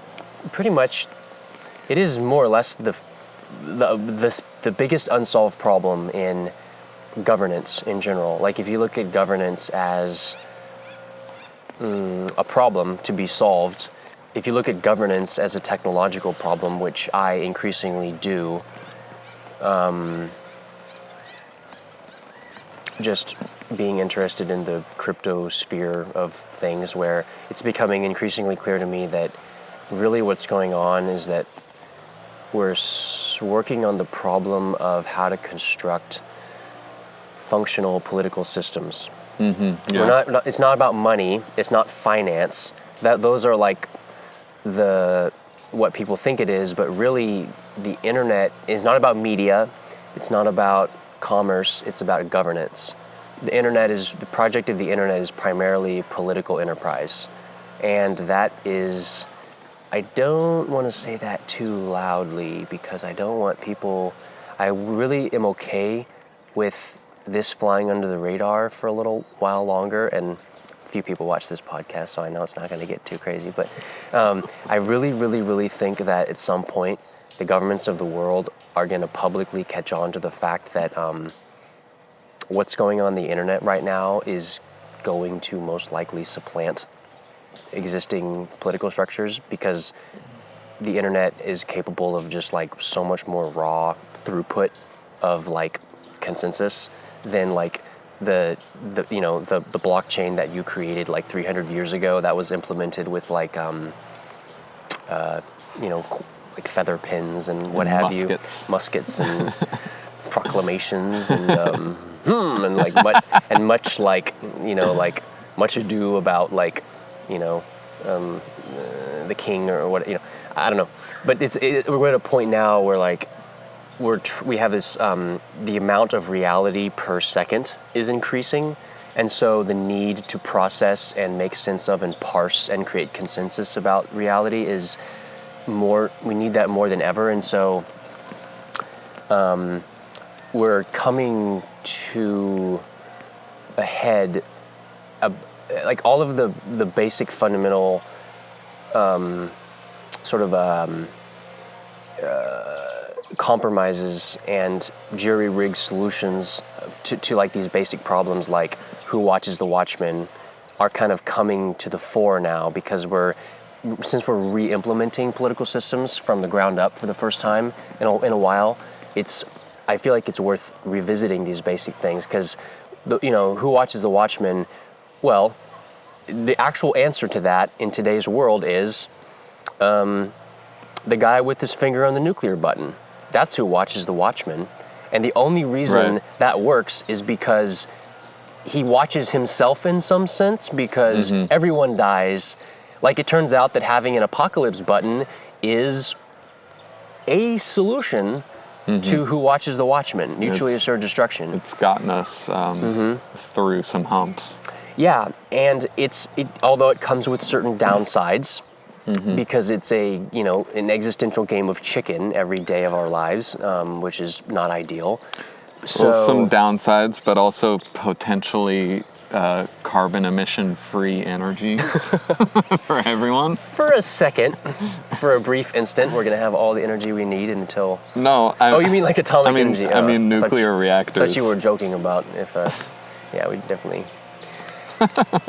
more or less the biggest unsolved problem in governance in general. Like, if you look at governance as a problem to be solved, if you look at governance as a technological problem, which I increasingly do, just being interested in the crypto sphere of things, where it's becoming increasingly clear to me that really what's going on is that we're working on the problem of how to construct functional political systems. Yeah. It's not about money. It's not finance. Those are like what people think it is, but really the internet is not about media. It's not about commerce. It's about governance. The project of the internet is primarily political enterprise. And that is, I don't want to say that too loudly because I don't want people, I really am okay with this flying under the radar for a little while longer, and a few people watch this podcast, so I know it's not going to get too crazy, but I really, really, really think that at some point the governments of the world are going to publicly catch on to the fact that what's going on the internet right now is going to most likely supplant existing political structures, because the internet is capable of just like so much more raw throughput of like consensus than like the blockchain that you created like 300 years ago that was implemented with like like feather pins and what have you, muskets and proclamations and and like much like like much ado about like the king or what, I don't know, but we're at a point now where like we have this the amount of reality per second is increasing, and so the need to process and make sense of and parse and create consensus about reality is more. We need that more than ever, and so we're coming to a head. Like all of the basic fundamental sort of compromises and jury-rigged solutions to like these basic problems, like who watches the Watchmen, are kind of coming to the fore now, because since we're re-implementing political systems from the ground up for the first time in a while, I feel like it's worth revisiting these basic things, because who watches the Watchmen. Well, the actual answer to that in today's world is the guy with his finger on the nuclear button. That's who watches the Watchmen. And the only reason Right. that works is because he watches himself in some sense, because everyone dies. Like, it turns out that having an apocalypse button is a solution to Who Watches the Watchmen, mutually assured destruction. It's gotten us through some humps. Yeah, and although it comes with certain downsides, because it's an existential game of chicken every day of our lives, which is not ideal. So, Well, some downsides, but also potentially carbon emission-free energy for everyone. for a second, for a brief instant, we're going to have all the energy we need until... No, you mean like atomic energy? I mean nuclear reactors. I thought you were joking about if... yeah, we'd definitely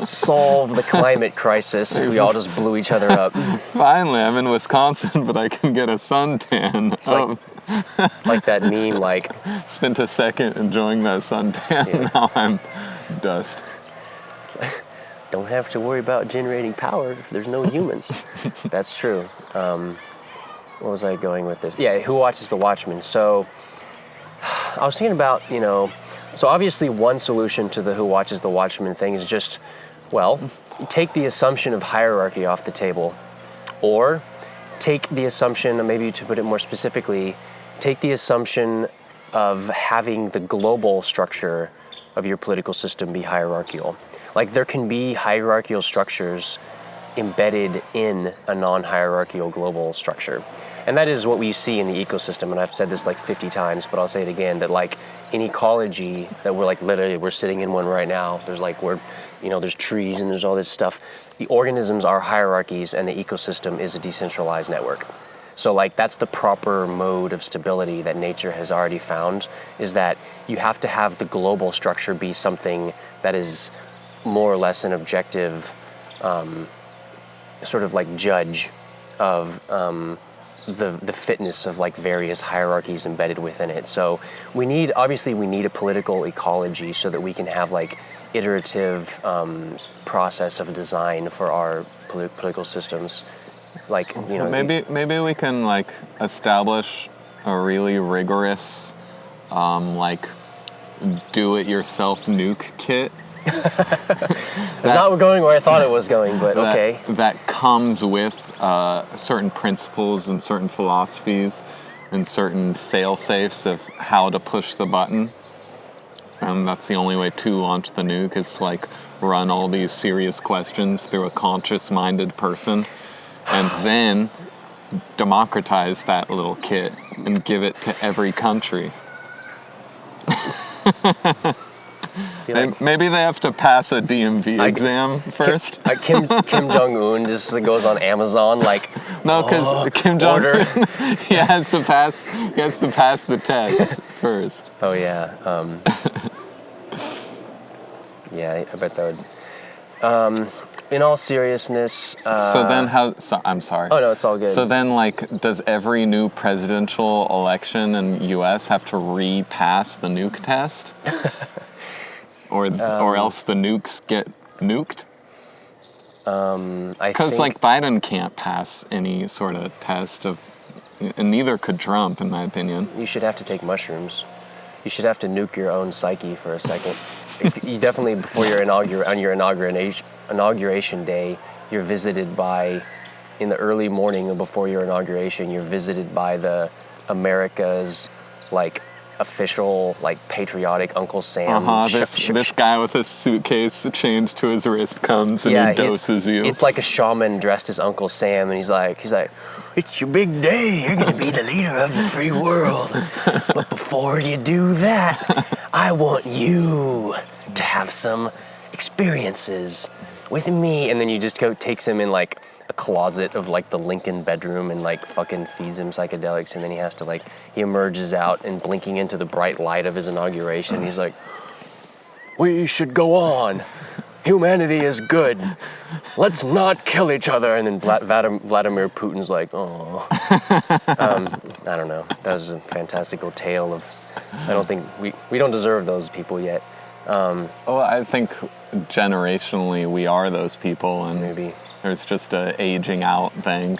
solve the climate crisis if we all just blew each other up. Finally, I'm in Wisconsin, but I can get a suntan. Like that meme, like... Spent a second enjoying that suntan, now I'm dust. Don't have to worry about generating power if there's no humans. That's true. Where was I going with this? Yeah, Who Watches the Watchmen? So I was thinking about, so obviously one solution to the Who Watches the Watchmen thing is just, take the assumption of hierarchy off the table. Or take the assumption, maybe to put it more specifically, take the assumption of having the global structure of your political system be hierarchical. Like, there can be hierarchical structures embedded in a non-hierarchical global structure. And that is what we see in the ecosystem, and I've said this like 50 times, but I'll say it again, that like in ecology, that we're sitting in one right now, there's there's trees and there's all this stuff. The organisms are hierarchies and the ecosystem is a decentralized network. So like that's the proper mode of stability that nature has already found, is that you have to have the global structure be something that is more or less an objective sort of like judge of the fitness of like various hierarchies embedded within it. So we need a political ecology so that we can have like iterative process of design for our political systems. Like, maybe we can like establish a really rigorous like do-it-yourself nuke kit. It's not going where I thought it was going, but okay. That comes with certain principles and certain philosophies and certain fail-safes of how to push the button. And that's the only way to launch the nuke, is to like run all these serious questions through a conscious-minded person, and then democratize that little kit and give it to every country. Maybe they have to pass a DMV exam first. Kim Jong-un just goes on Amazon like, no, because Kim Jong-un he has to pass the test first. Oh yeah. Yeah, I bet that would. In all seriousness. I'm sorry. Oh no, it's all good. So then, like, does every new presidential election in the U.S. have to repass the nuke test? Or else the nukes get nuked? Because like Biden can't pass any sort of test and neither could Trump, in my opinion. You should have to take mushrooms. You should have to nuke your own psyche for a second. You definitely, before your inauguration day, you're visited by, in the early morning before your inauguration, you're visited by the America's like official, like patriotic Uncle Sam. This guy with a suitcase chained to his wrist comes and he doses you. It's like a shaman dressed as Uncle Sam, and he's like, it's your big day. You're gonna be the leader of the free world. But before you do that, I want you to have some experiences with me. And then you just takes him in like a closet of like the Lincoln bedroom and like fucking feeds him psychedelics, and then he has to he emerges out and blinking into the bright light of his inauguration. He's like, we should go on. Humanity is good. Let's not kill each other. And then Vladimir Putin's like, oh. I don't know. That was a fantastical tale of, I don't think, we don't deserve those people yet. I think generationally we are those people, and maybe there's just a aging out thing.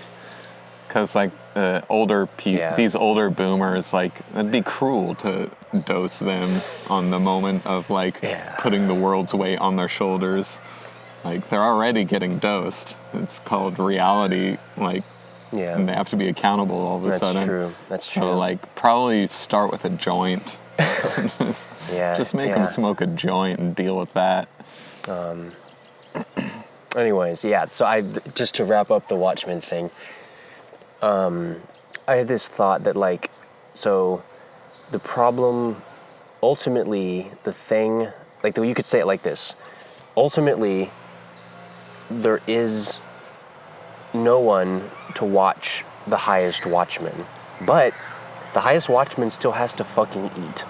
Because like these older boomers, like, it'd be cruel to dose them on the moment of, like, putting the world's weight on their shoulders. Like, they're already getting dosed. It's called reality, like, and they have to be accountable all of a sudden. That's true. So, like, probably start with a joint. Just make them smoke a joint and deal with that. Anyways, so just to wrap up the Watchmen thing, I had this thought that, like, so the problem, ultimately, the thing, like, you could say it like this: ultimately, there is no one to watch the highest watchman, but the highest watchman still has to fucking eat.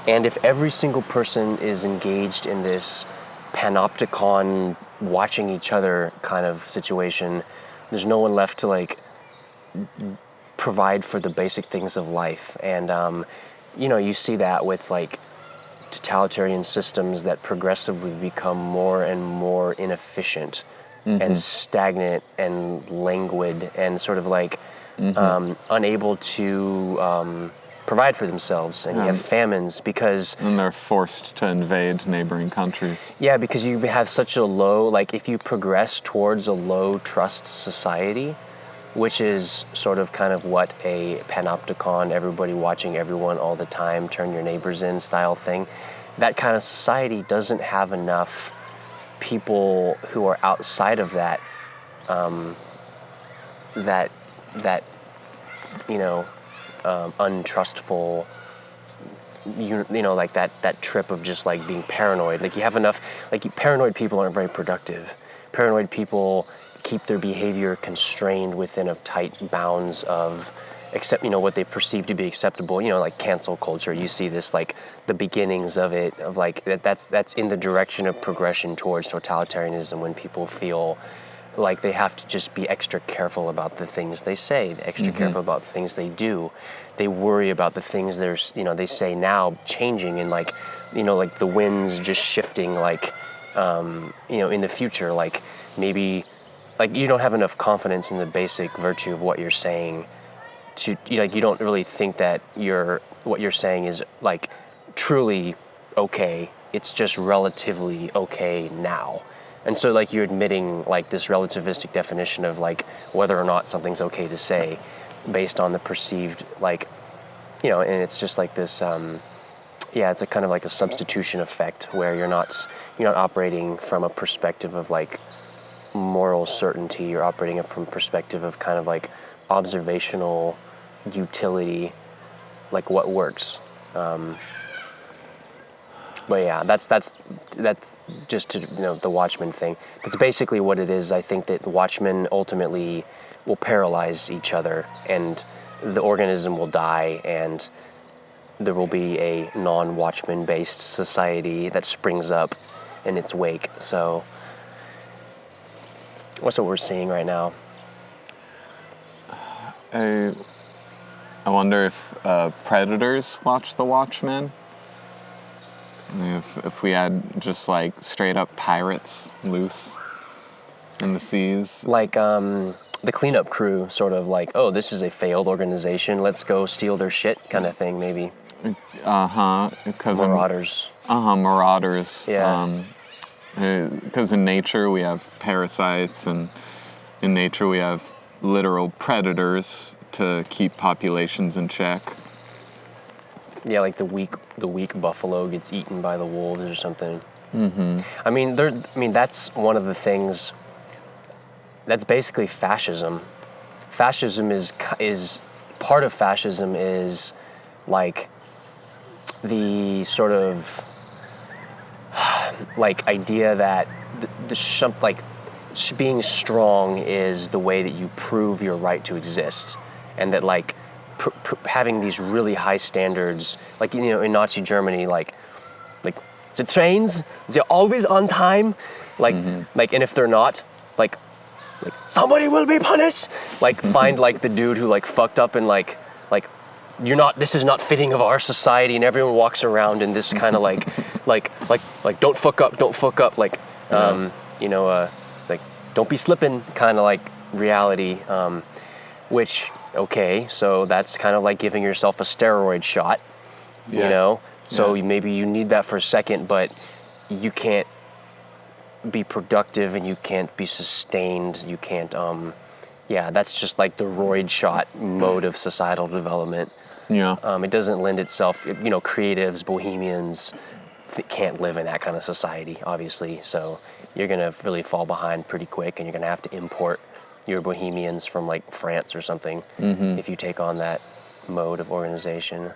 And if every single person is engaged in this panopticon, watching each other kind of situation, there's no one left to, like, provide for the basic things of life. And you see that with, like, totalitarian systems that progressively become more and more inefficient and stagnant and languid and sort of, like, unable to provide for themselves, and you have famines because... And they're forced to invade neighboring countries. Yeah, because you have such a low, like, if you progress towards a low trust society, which is sort of kind of what a panopticon, everybody watching everyone all the time, turn your neighbors in style thing, that kind of society doesn't have enough people who are outside of that, untrustful, like that trip of just, like, being paranoid. Like, you have enough, like, paranoid people aren't very productive. Paranoid people keep their behavior constrained within a tight bounds of what they perceive to be acceptable, like cancel culture. You see this, like, the beginnings of it, of, like, that's in the direction of progression towards totalitarianism, when people feel like they have to just be extra careful about the things they say, extra careful about the things they do. They worry about the things they say now changing, and, like, like the winds just shifting, like, in the future, like, maybe, like, you don't have enough confidence in the basic virtue of what you're saying to, like, you don't really think that what you're saying is, like, truly okay. It's just relatively okay now. And so, like, you're admitting, like, this relativistic definition of, like, whether or not something's okay to say based on the perceived, like, and it's just like this, it's a kind of like a substitution effect where you're not operating from a perspective of, like, moral certainty. You're operating from a perspective of kind of, like, observational utility, like, what works. But yeah, that's just to the Watchmen thing. That's basically what it is. I think that the Watchmen ultimately will paralyze each other, and the organism will die, and there will be a non-Watchmen based society that springs up in its wake. So what's what we're seeing right now? I wonder if predators watch the Watchmen. If we had just, like, straight up pirates loose in the seas. Like the cleanup crew, sort of like, oh, this is a failed organization, let's go steal their shit kind of thing, maybe. Marauders. Marauders. Yeah. Because in nature we have parasites, and in nature we have literal predators to keep populations in check. Yeah, like the weak buffalo gets eaten by the wolves or something. I mean, that's one of the things. That's basically fascism. Fascism is part of fascism is, like, the sort of, like, idea that being strong is the way that you prove your right to exist, and that, like, having these really high standards, like, in Nazi Germany, like the trains, they're always on time, like, and if they're not, like somebody will be punished. Like, find, like, the dude who, like, fucked up, and like this is not fitting of our society, and everyone walks around in this kind of like don't fuck up, like, like, don't be slipping kind of, like, reality, which Okay, so that's kind of like giving yourself a steroid shot, you Yeah. know? So Yeah. maybe you need that for a second, but you can't be productive and you can't be sustained. You can't, that's just like the roid shot mode of societal development. Yeah. It doesn't lend itself, creatives, bohemians can't live in that kind of society, obviously. So you're going to really fall behind pretty quick, and you're going to have to import your bohemians from like France or something if you take on that mode of organization.